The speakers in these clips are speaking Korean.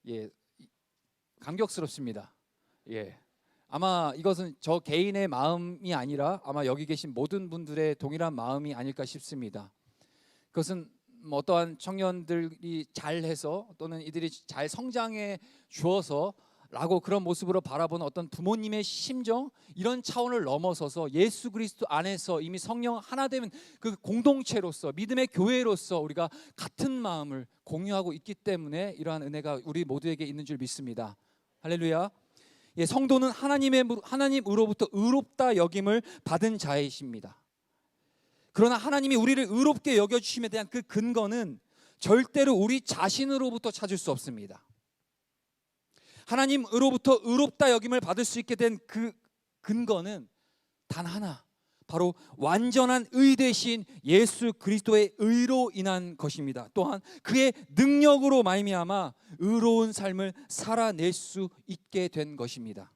예, 감격스럽습니다. 예, 아마 이것은 저 개인의 마음이 아니라 아마 여기 계신 모든 분들의 동일한 마음이 아닐까 싶습니다. 그것은 어떠한 청년들이 잘해서 또는 이들이 잘 성장해 주어서 라고 그런 모습으로 바라보는 어떤 부모님의 심정, 이런 차원을 넘어서서 예수 그리스도 안에서 이미 성령 하나 되면 그 공동체로서 믿음의 교회로서 우리가 같은 마음을 공유하고 있기 때문에 이러한 은혜가 우리 모두에게 있는 줄 믿습니다. 할렐루야. 예, 성도는 하나님으로부터 의롭다 여김을 받은 자이십니다. 그러나 하나님이 우리를 의롭게 여겨주심에 대한 그 근거는 절대로 우리 자신으로부터 찾을 수 없습니다. 하나님으로부터 의롭다 여김을 받을 수 있게 된 그 근거는 단 하나, 바로 완전한 의 대신 예수 그리스도의 의로 인한 것입니다. 또한 그의 능력으로 말미암아 의로운 삶을 살아낼 수 있게 된 것입니다.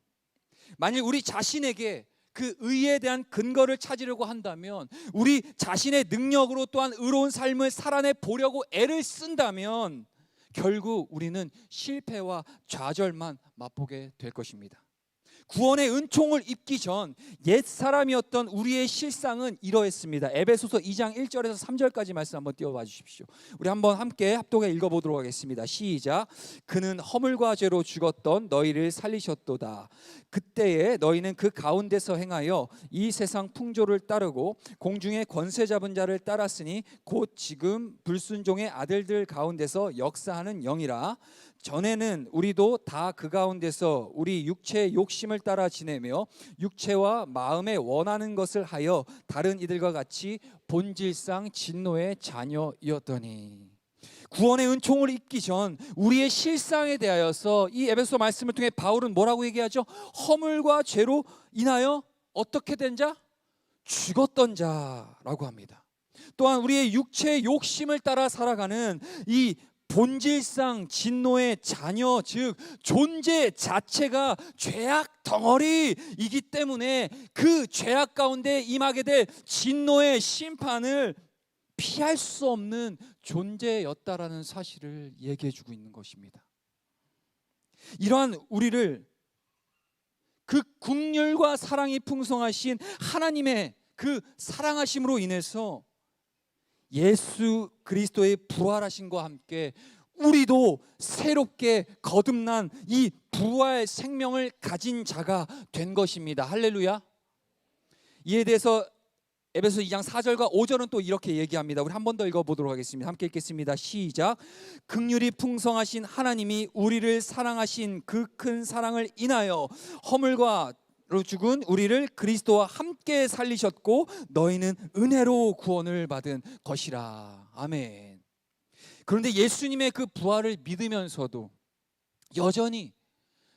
만일 우리 자신에게 그 의에 대한 근거를 찾으려고 한다면, 우리 자신의 능력으로 또한 의로운 삶을 살아내 보려고 애를 쓴다면 결국 우리는 실패와 좌절만 맛보게 될 것입니다. 구원의 은총을 입기 전 옛사람이었던 우리의 실상은 이러했습니다. 에베소서 2장 1절에서 3절까지 말씀 한번 띄워봐 주십시오. 우리 한번 함께 합독해 읽어보도록 하겠습니다. 시작. 그는 허물과 죄로 죽었던 너희를 살리셨도다. 그때에 너희는 그 가운데서 행하여 이 세상 풍조를 따르고 공중의 권세 잡은 자를 따랐으니 곧 지금 불순종의 아들들 가운데서 역사하는 영이라. 전에는 우리도 다 그 가운데서 우리 육체의 욕심을 따라 지내며 육체와 마음에 원하는 것을 하여 다른 이들과 같이 본질상 진노의 자녀이었더니. 구원의 은총을 입기 전 우리의 실상에 대하여서 이 에베소 말씀을 통해 바울은 뭐라고 얘기하죠? 허물과 죄로 인하여 어떻게 된 자? 죽었던 자라고 합니다. 또한 우리의 육체의 욕심을 따라 살아가는 이 본질상 진노의 자녀, 즉 존재 자체가 죄악 덩어리이기 때문에 그 죄악 가운데 임하게 될 진노의 심판을 피할 수 없는 존재였다라는 사실을 얘기해 주고 있는 것입니다. 이러한 우리를 그 긍휼과 사랑이 풍성하신 하나님의 그 사랑하심으로 인해서 예수 그리스도의 부활하심과 함께 우리도 새롭게 거듭난 이 부활 생명을 가진 자가 된 것입니다. 할렐루야. 이에 대해서 에베소 2장 4절과 5절은 또 이렇게 얘기합니다. 우리 한 번 더 읽어보도록 하겠습니다. 함께 읽겠습니다. 시작. 긍휼이 풍성하신 하나님이 우리를 사랑하신 그 큰 사랑을 인하여 허물과 죽은 우리를 그리스도와 함께 살리셨고 너희는 은혜로 구원을 받은 것이라. 아멘. 그런데 예수님의 그 부활을 믿으면서도 여전히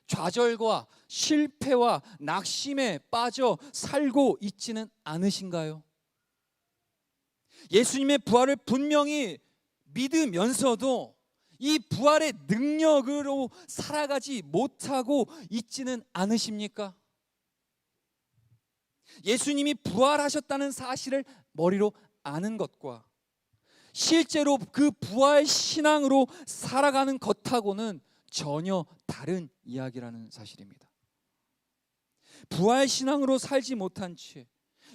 좌절과 실패와 낙심에 빠져 살고 있지는 않으신가요? 예수님의 부활을 분명히 믿으면서도 이 부활의 능력으로 살아가지 못하고 있지는 않으십니까? 예수님이 부활하셨다는 사실을 머리로 아는 것과 실제로 그 부활 신앙으로 살아가는 것하고는 전혀 다른 이야기라는 사실입니다. 부활 신앙으로 살지 못한 채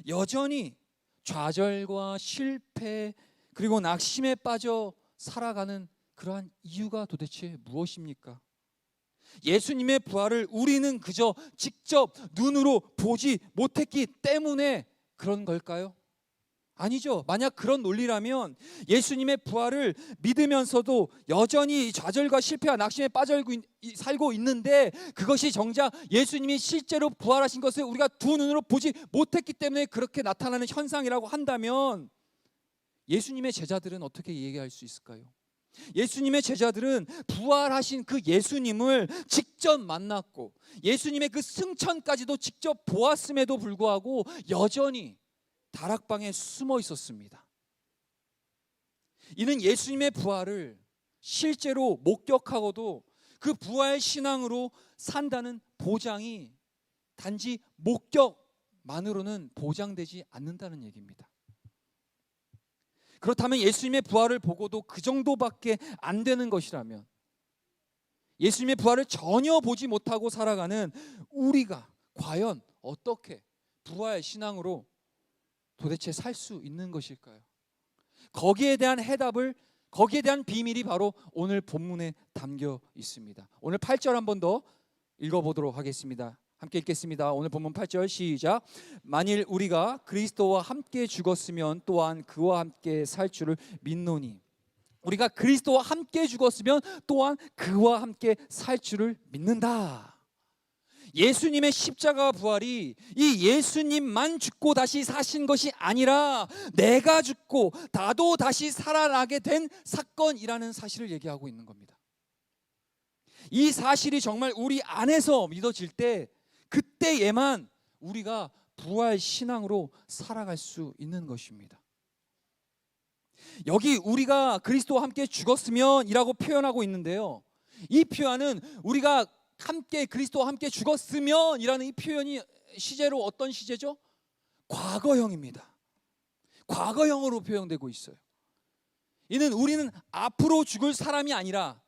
여전히 좌절과 실패 그리고 낙심에 빠져 살아가는 그러한 이유가 도대체 무엇입니까? 예수님의 부활을 우리는 그저 직접 눈으로 보지 못했기 때문에 그런 걸까요? 아니죠. 만약 그런 논리라면 예수님의 부활을 믿으면서도 여전히 좌절과 실패와 낙심에 빠져 살고 있는데 그것이 정작 예수님이 실제로 부활하신 것을 우리가 두 눈으로 보지 못했기 때문에 그렇게 나타나는 현상이라고 한다면 예수님의 제자들은 어떻게 얘기할 수 있을까요? 예수님의 제자들은 부활하신 그 예수님을 직접 만났고 예수님의 그 승천까지도 직접 보았음에도 불구하고 여전히 다락방에 숨어 있었습니다. 이는 예수님의 부활을 실제로 목격하고도 그 부활 신앙으로 산다는 보장이 단지 목격만으로는 보장되지 않는다는 얘기입니다. 그렇다면 예수님의 부활을 보고도 그 정도밖에 안 되는 것이라면, 예수님의 부활을 전혀 보지 못하고 살아가는 우리가 과연 어떻게 부활 신앙으로 도대체 살 수 있는 것일까요? 거기에 대한 해답을, 거기에 대한 비밀이 바로 오늘 본문에 담겨 있습니다. 오늘 8절 한 번 더 읽어보도록 하겠습니다. 함께 읽겠습니다. 오늘 본문 8절 시작. 만일 우리가 그리스도와 함께 죽었으면 또한 그와 함께 살 줄을 믿노니. 우리가 그리스도와 함께 죽었으면 또한 그와 함께 살 줄을 믿는다. 예수님의 십자가 부활이 이 예수님만 죽고 다시 사신 것이 아니라 내가 죽고 나도 다시 살아나게 된 사건이라는 사실을 얘기하고 있는 겁니다. 이 사실이 정말 우리 안에서 믿어질 때, 그때에만 우리가 부활 신앙으로 살아갈 수 있는 것입니다. 여기 우리가 그리스도와 함께 죽었으면 이라고 표현하고 있는데요, 이 표현은 우리가 함께 그리스도와 함께 죽었으면 이라는 이 표현이 시제로 어떤 시제죠? 과거형입니다. 과거형으로 표현되고 있어요. 이는 우리는 앞으로 죽을 사람이 아니라,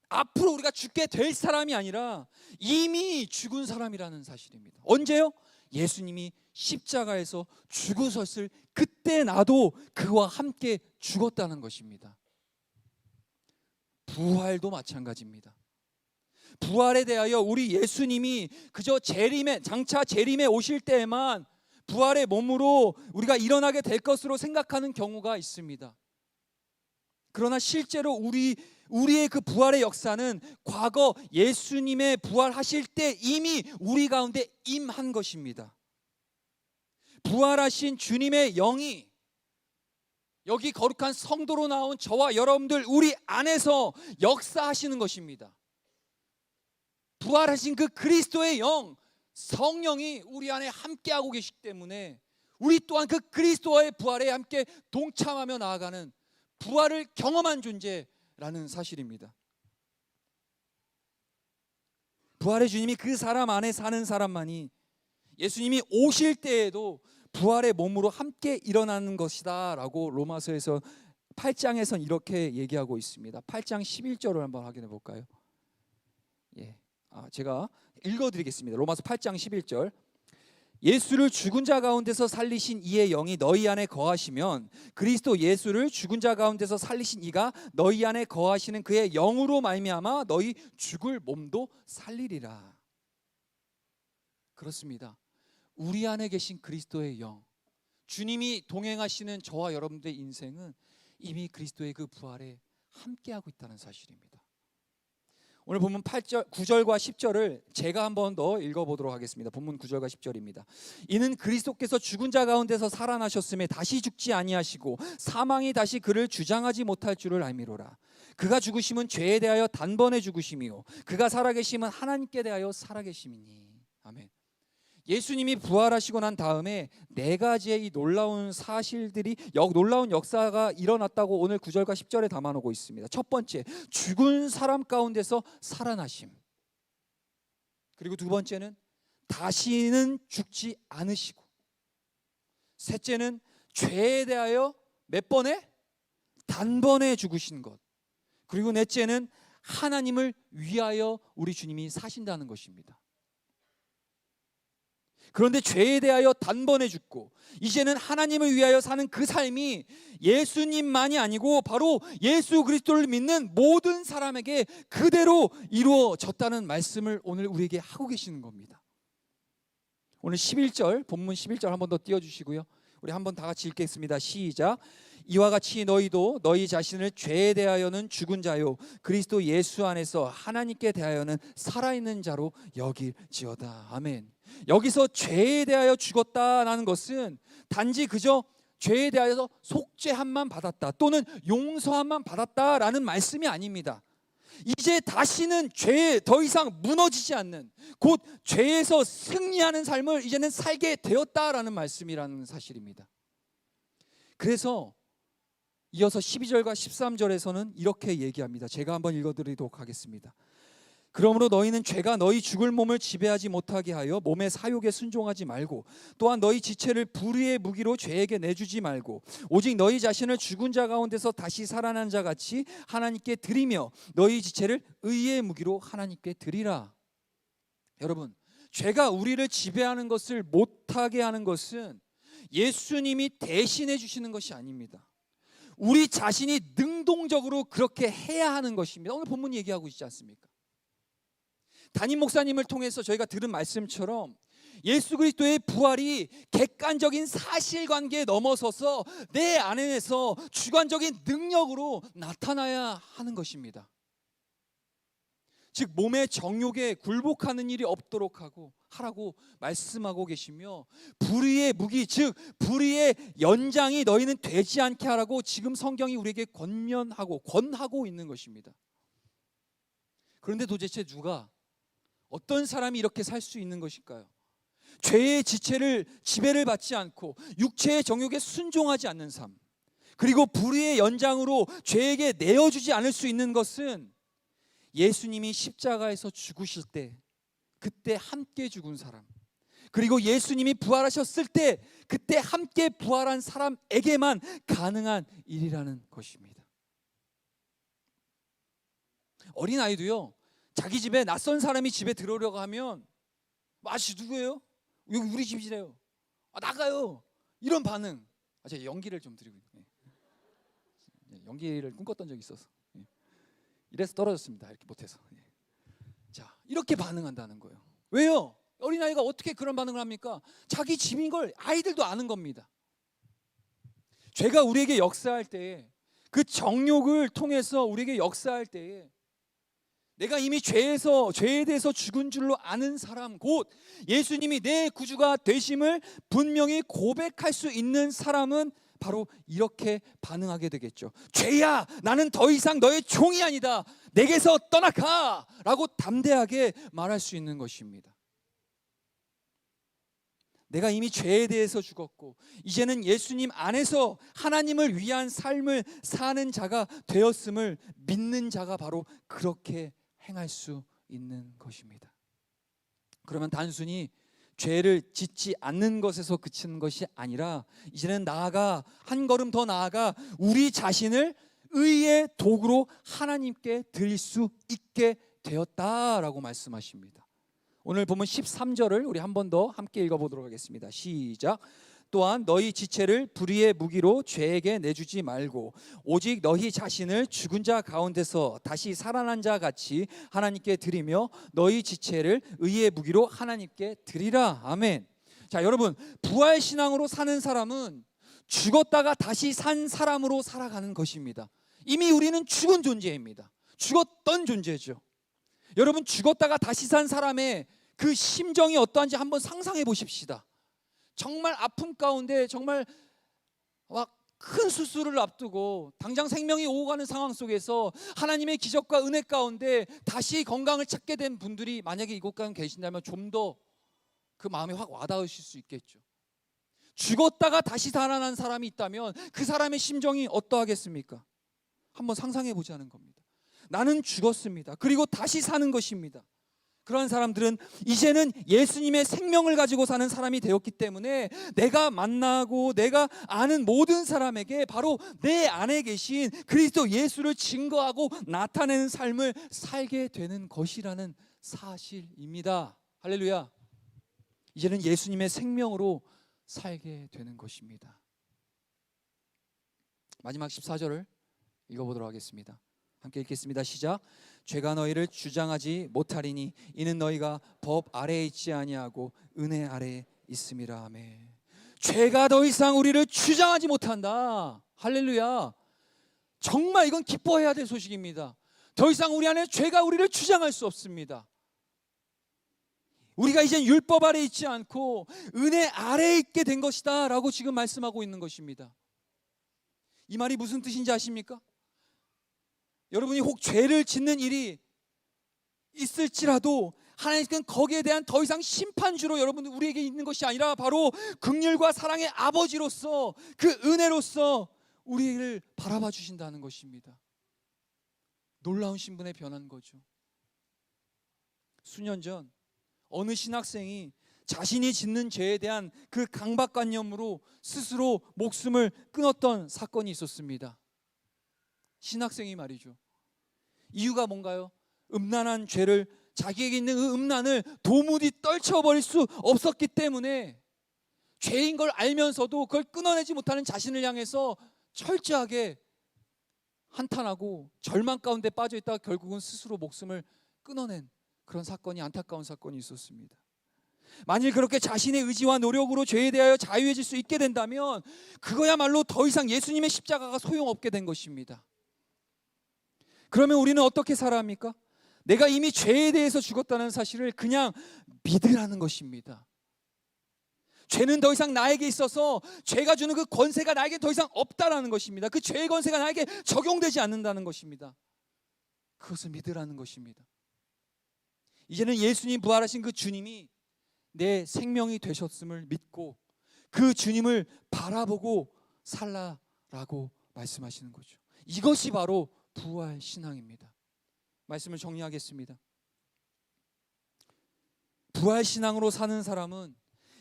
앞으로 우리가 죽게 될 사람이 아니라 이미 죽은 사람이라는 사실입니다. 언제요? 예수님이 십자가에서 죽으셨을 그때 나도 그와 함께 죽었다는 것입니다. 부활도 마찬가지입니다. 부활에 대하여 우리 예수님이 그저 장차 재림에 오실 때에만 부활의 몸으로 우리가 일어나게 될 것으로 생각하는 경우가 있습니다. 그러나 실제로 우리의 그 부활의 역사는 과거 예수님의 부활하실 때 이미 우리 가운데 임한 것입니다. 부활하신 주님의 영이 여기 거룩한 성도로 나온 저와 여러분들 우리 안에서 역사하시는 것입니다. 부활하신 그 그리스도의 영, 성령이 우리 안에 함께하고 계시기 때문에 우리 또한 그 그리스도와의 부활에 함께 동참하며 나아가는 부활을 경험한 존재라는 사실입니다. 부활의 주님이 그 사람 안에 사는 사람만이 예수님이 오실 때에도 부활의 몸으로 함께 일어나는 것이다 라고 로마서에서 8장에선 이렇게 얘기하고 있습니다. 8장 11절을 한번 확인해 볼까요? 제가 읽어드리겠습니다. 로마서 8장 11절. 예수를 죽은 자 가운데서 살리신 이의 영이 너희 안에 거하시면 그리스도 예수를 죽은 자 가운데서 살리신 이가 너희 안에 거하시는 그의 영으로 말미암아 너희 죽을 몸도 살리리라. 그렇습니다. 우리 안에 계신 그리스도의 영, 주님이 동행하시는 저와 여러분들의 인생은 이미 그리스도의 그 부활에 함께하고 있다는 사실입니다. 오늘 본문 8절, 9절과 10절을 제가 한 번 더 읽어보도록 하겠습니다. 본문 9절과 10절입니다. 이는 그리스도께서 죽은 자 가운데서 살아나셨음에 다시 죽지 아니하시고 사망이 다시 그를 주장하지 못할 줄을 알미로라. 그가 죽으심은 죄에 대하여 단번에 죽으심이요 그가 살아계심은 하나님께 대하여 살아계심이니. 아멘. 예수님이 부활하시고 난 다음에 네 가지의 이 놀라운 사실들이, 놀라운 역사가 일어났다고 오늘 9절과 10절에 담아놓고 있습니다. 첫 번째, 죽은 사람 가운데서 살아나심. 그리고 두 번째는 다시는 죽지 않으시고, 셋째는 죄에 대하여 몇 번에? 단번에 죽으신 것. 그리고 넷째는 하나님을 위하여 우리 주님이 사신다는 것입니다. 그런데 죄에 대하여 단번에 죽고 이제는 하나님을 위하여 사는 그 삶이 예수님만이 아니고 바로 예수 그리스도를 믿는 모든 사람에게 그대로 이루어졌다는 말씀을 오늘 우리에게 하고 계시는 겁니다. 오늘 11절, 본문 11절 한 번 더 띄워주시고요, 우리 한번 다 같이 읽겠습니다. 시작. 이와 같이 너희도 너희 자신을 죄에 대하여는 죽은 자요 그리스도 예수 안에서 하나님께 대하여는 살아있는 자로 여길지어다. 아멘. 여기서 죄에 대하여 죽었다라는 것은 단지 그저 죄에 대하여서 속죄함만 받았다 또는 용서함만 받았다라는 말씀이 아닙니다. 이제 다시는 죄에 더 이상 무너지지 않는, 곧 죄에서 승리하는 삶을 이제는 살게 되었다라는 말씀이라는 사실입니다. 그래서 이어서 12절과 13절에서는 이렇게 얘기합니다. 제가 한번 읽어드리도록 하겠습니다. 그러므로 너희는 죄가 너희 죽을 몸을 지배하지 못하게 하여 몸의 사욕에 순종하지 말고, 또한 너희 지체를 불의의 무기로 죄에게 내주지 말고, 오직 너희 자신을 죽은 자 가운데서 다시 살아난 자 같이 하나님께 드리며 너희 지체를 의의 무기로 하나님께 드리라. 여러분, 죄가 우리를 지배하는 것을 못하게 하는 것은 예수님이 대신해 주시는 것이 아닙니다. 우리 자신이 능동적으로 그렇게 해야 하는 것입니다. 오늘 본문이 얘기하고 있지 않습니까? 담임 목사님을 통해서 저희가 들은 말씀처럼 예수 그리스도의 부활이 객관적인 사실관계에 넘어서서 내 안에서 주관적인 능력으로 나타나야 하는 것입니다. 즉 몸의 정욕에 굴복하는 일이 없도록 하라고 말씀하고 계시며, 불의의 무기, 즉 불의의 연장이 너희는 되지 않게 하라고 지금 성경이 우리에게 권하고 있는 것입니다. 그런데 도대체 누가, 어떤 사람이 이렇게 살 수 있는 것일까요? 죄의 지배를 받지 않고 육체의 정욕에 순종하지 않는 삶, 그리고 불의의 연장으로 죄에게 내어주지 않을 수 있는 것은 예수님이 십자가에서 죽으실 때 그때 함께 죽은 사람, 그리고 예수님이 부활하셨을 때 그때 함께 부활한 사람에게만 가능한 일이라는 것입니다. 어린아이도요, 자기 집에 낯선 사람이 집에 들어오려고 하면 아저씨 누구예요? 여기 우리 집이래요. 나가요. 이런 반응. 제가 연기를 좀 드리고 있네요. 연기를 꿈꿨던 적이 있어서 이래서 떨어졌습니다. 이렇게 못해서. 자, 이렇게 반응한다는 거예요. 왜요? 어린아이가 어떻게 그런 반응을 합니까? 자기 집인 걸 아이들도 아는 겁니다. 죄가 우리에게 역사할 때에, 그 정욕을 통해서 우리에게 역사할 때에 내가 이미 죄에 대해서 죽은 줄로 아는 사람, 곧 예수님이 내 구주가 되심을 분명히 고백할 수 있는 사람은 바로 이렇게 반응하게 되겠죠. 죄야, 나는 더 이상 너의 종이 아니다. 내게서 떠나가 라고 담대하게 말할 수 있는 것입니다. 내가 이미 죄에 대해서 죽었고 이제는 예수님 안에서 하나님을 위한 삶을 사는 자가 되었음을 믿는 자가 바로 그렇게 행할 수 있는 것입니다. 그러면 단순히 죄를 짓지 않는 것에서 그치는 것이 아니라 이제는 한 걸음 더 나아가 우리 자신을 의의 도구로 하나님께 드릴 수 있게 되었다라고 말씀하십니다. 오늘 보면 13절을 우리 한 번 더 함께 읽어보도록 하겠습니다. 시작. 또한 너희 지체를 불의의 무기로 죄에게 내주지 말고 오직 너희 자신을 죽은 자 가운데서 다시 살아난 자 같이 하나님께 드리며 너희 지체를 의의 무기로 하나님께 드리라. 아멘. 자, 여러분, 부활 신앙으로 사는 사람은 죽었다가 다시 산 사람으로 살아가는 것입니다. 이미 우리는 죽은 존재입니다. 죽었던 존재죠. 여러분, 죽었다가 다시 산 사람의 그 심정이 어떠한지 한번 상상해 보십시다. 정말 아픔 가운데 정말 막 큰 수술을 앞두고 당장 생명이 오고 가는 상황 속에서 하나님의 기적과 은혜 가운데 다시 건강을 찾게 된 분들이 만약에 이곳 가운데 계신다면 좀 더 그 마음이 확 와닿으실 수 있겠죠. 죽었다가 다시 살아난 사람이 있다면 그 사람의 심정이 어떠하겠습니까? 한번 상상해 보자는 겁니다. 나는 죽었습니다. 그리고 다시 사는 것입니다. 그런 사람들은 이제는 예수님의 생명을 가지고 사는 사람이 되었기 때문에 내가 만나고 내가 아는 모든 사람에게 바로 내 안에 계신 그리스도 예수를 증거하고 나타내는 삶을 살게 되는 것이라는 사실입니다. 할렐루야. 이제는 예수님의 생명으로 살게 되는 것입니다. 마지막 14절을 읽어보도록 하겠습니다. 함께 읽겠습니다. 시작. 죄가 너희를 주장하지 못하리니 이는 너희가 법 아래에 있지 아니하고 은혜 아래에 있음이라. 아멘. 죄가 더 이상 우리를 주장하지 못한다. 할렐루야. 정말 이건 기뻐해야 될 소식입니다. 더 이상 우리 안에 죄가 우리를 주장할 수 없습니다. 우리가 이제 율법 아래에 있지 않고 은혜 아래에 있게 된 것이다 라고 지금 말씀하고 있는 것입니다. 이 말이 무슨 뜻인지 아십니까? 여러분이 혹 죄를 짓는 일이 있을지라도 하나님께서는 거기에 대한 더 이상 심판주로 여러분 우리에게 있는 것이 아니라 바로 긍휼과 사랑의 아버지로서 그 은혜로서 우리를 바라봐 주신다는 것입니다. 놀라운 신분에 변한 거죠. 수년 전 어느 신학생이 자신이 짓는 죄에 대한 그 강박관념으로 스스로 목숨을 끊었던 사건이 있었습니다. 신학생이 말이죠. 이유가 뭔가요? 음란한 죄를, 자기에게 있는 그 음란을 도무지 떨쳐버릴 수 없었기 때문에 죄인 걸 알면서도 그걸 끊어내지 못하는 자신을 향해서 철저하게 한탄하고 절망 가운데 빠져 있다가 결국은 스스로 목숨을 끊어낸 그런 사건이, 안타까운 사건이 있었습니다. 만일 그렇게 자신의 의지와 노력으로 죄에 대하여 자유해질 수 있게 된다면 그거야말로 더 이상 예수님의 십자가가 소용없게 된 것입니다. 그러면 우리는 어떻게 살아야 합니까? 내가 이미 죄에 대해서 죽었다는 사실을 그냥 믿으라는 것입니다. 죄는 더 이상 나에게 있어서 죄가 주는 그 권세가 나에게 더 이상 없다라는 것입니다. 그 죄의 권세가 나에게 적용되지 않는다는 것입니다. 그것을 믿으라는 것입니다. 이제는 예수님, 부활하신 그 주님이 내 생명이 되셨음을 믿고 그 주님을 바라보고 살라라고 말씀하시는 거죠. 이것이 바로 부활 신앙입니다. 말씀을 정리하겠습니다. 부활 신앙으로 사는 사람은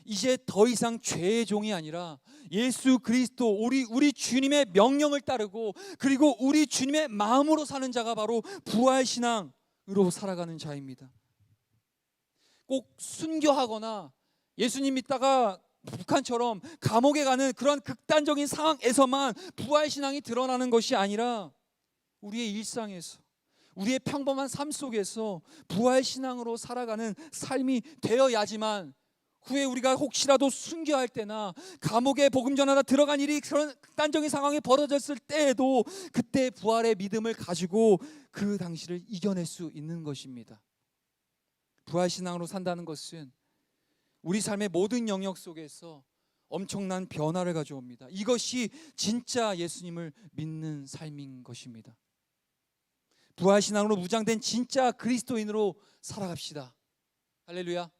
이제 더 이상 죄의 종이 아니라 예수 그리스도 우리 주님의 명령을 따르고 그리고 우리 주님의 마음으로 사는 자가 바로 부활 신앙으로 살아가는 자입니다. 꼭 순교하거나 예수님 믿다가 북한처럼 감옥에 가는 그런 극단적인 상황에서만 부활 신앙이 드러나는 것이 아니라 우리의 일상에서, 우리의 평범한 삶 속에서 부활 신앙으로 살아가는 삶이 되어야지만 후에 우리가 혹시라도 순교할 때나 감옥에 복음 전하다 들어간 일이 그런 극단적인 상황이 벌어졌을 때에도 그때 부활의 믿음을 가지고 그 당시를 이겨낼 수 있는 것입니다. 부활 신앙으로 산다는 것은 우리 삶의 모든 영역 속에서 엄청난 변화를 가져옵니다. 이것이 진짜 예수님을 믿는 삶인 것입니다. 부활 신앙으로 무장된 진짜 그리스도인으로 살아갑시다. 할렐루야.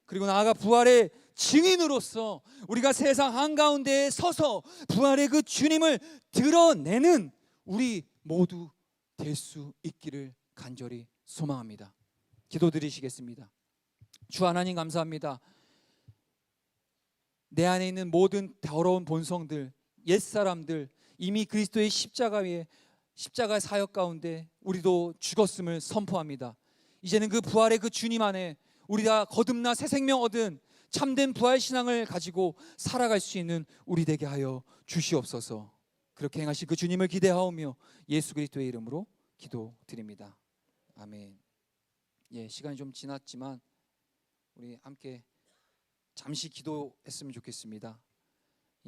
그리고 나아가 부활의 증인으로서 우리가 세상 한가운데에 서서 부활의 그 주님을 드러내는 우리 모두 될 수 있기를 간절히 소망합니다. 기도드리시겠습니다. 주 하나님 감사합니다. 내 안에 있는 모든 더러운 본성들, 옛사람들, 이미 그리스도의 십자가 위에, 십자가 사역 가운데 우리도 죽었음을 선포합니다. 이제는 그 부활의 그 주님 안에 우리가 거듭나 새 생명 얻은 참된 부활 신앙을 가지고 살아갈 수 있는 우리 되게 하여 주시옵소서. 그렇게 행하신 그 주님을 기대하오며 예수 그리스도의 이름으로 기도드립니다. 아멘. 예, 시간이 좀 지났지만 우리 함께 잠시 기도했으면 좋겠습니다.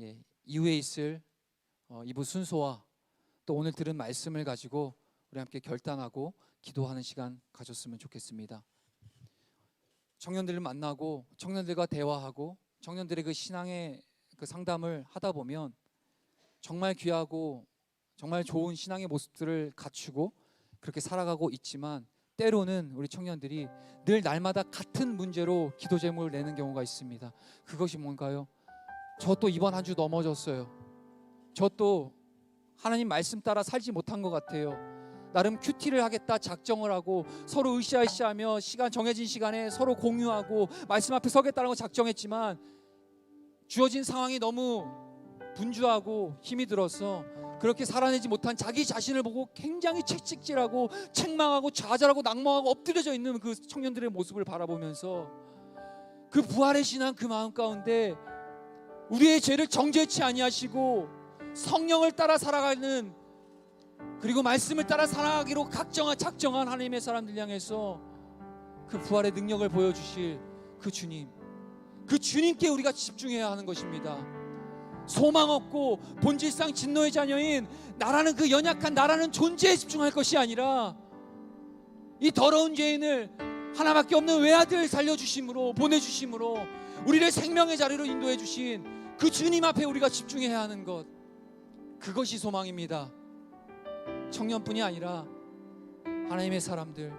예, 이후에 있을 2부 순서와 또 오늘 들은 말씀을 가지고 우리 함께 결단하고 기도하는 시간 가졌으면 좋겠습니다. 청년들을 만나고 청년들과 대화하고 청년들의 그 신앙의 그 상담을 하다 보면 정말 귀하고 정말 좋은 신앙의 모습들을 갖추고 그렇게 살아가고 있지만 때로는 우리 청년들이 늘 날마다 같은 문제로 기도 제목을 내는 경우가 있습니다. 그것이 뭔가요? 저 또 이번 한 주 넘어졌어요. 저 또 하나님 말씀 따라 살지 못한 것 같아요. 나름 큐티를 하겠다 작정을 하고 서로 으쌰으쌰하며 정해진 시간에 서로 공유하고 말씀 앞에 서겠다는 거 작정했지만 주어진 상황이 너무 분주하고 힘이 들어서 그렇게 살아내지 못한 자기 자신을 보고 굉장히 채찍질하고 책망하고 좌절하고 낙망하고 엎드려져 있는 그 청년들의 모습을 바라보면서 그 부활의 신앙 그 마음 가운데 우리의 죄를 정죄치 아니하시고 성령을 따라 살아가는 그리고 말씀을 따라 살아가기로 작정한 하나님의 사람들 향해서 그 부활의 능력을 보여주실 그 주님, 그 주님께 우리가 집중해야 하는 것입니다. 소망 없고 본질상 진노의 자녀인 나라는 그 연약한 나라는 존재에 집중할 것이 아니라 이 더러운 죄인을 하나밖에 없는 외아들 살려주심으로 보내주심으로 우리를 생명의 자리로 인도해 주신 그 주님 앞에 우리가 집중해야 하는 것, 그것이 소망입니다. 청년뿐이 아니라 하나님의 사람들,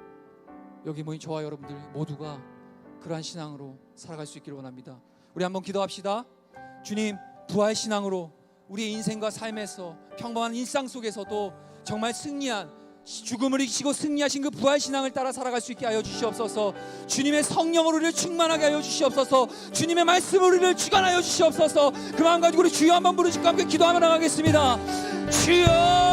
여기 모인 저와 여러분들 모두가 그러한 신앙으로 살아갈 수 있기를 원합니다. 우리 한번 기도합시다. 주님, 부활 신앙으로 우리의 인생과 삶에서 평범한 일상 속에서도 정말 승리한 죽음을 이기시고 승리하신 그 부활신앙을 따라 살아갈 수 있게 하여 주시옵소서. 주님의 성령으로 우리를 충만하게 하여 주시옵소서. 주님의 말씀으로 우리를 주관하여 주시옵소서. 그 마음 가지고 우리 주여 한번 부르시고 함께 기도하며 나가겠습니다. 주여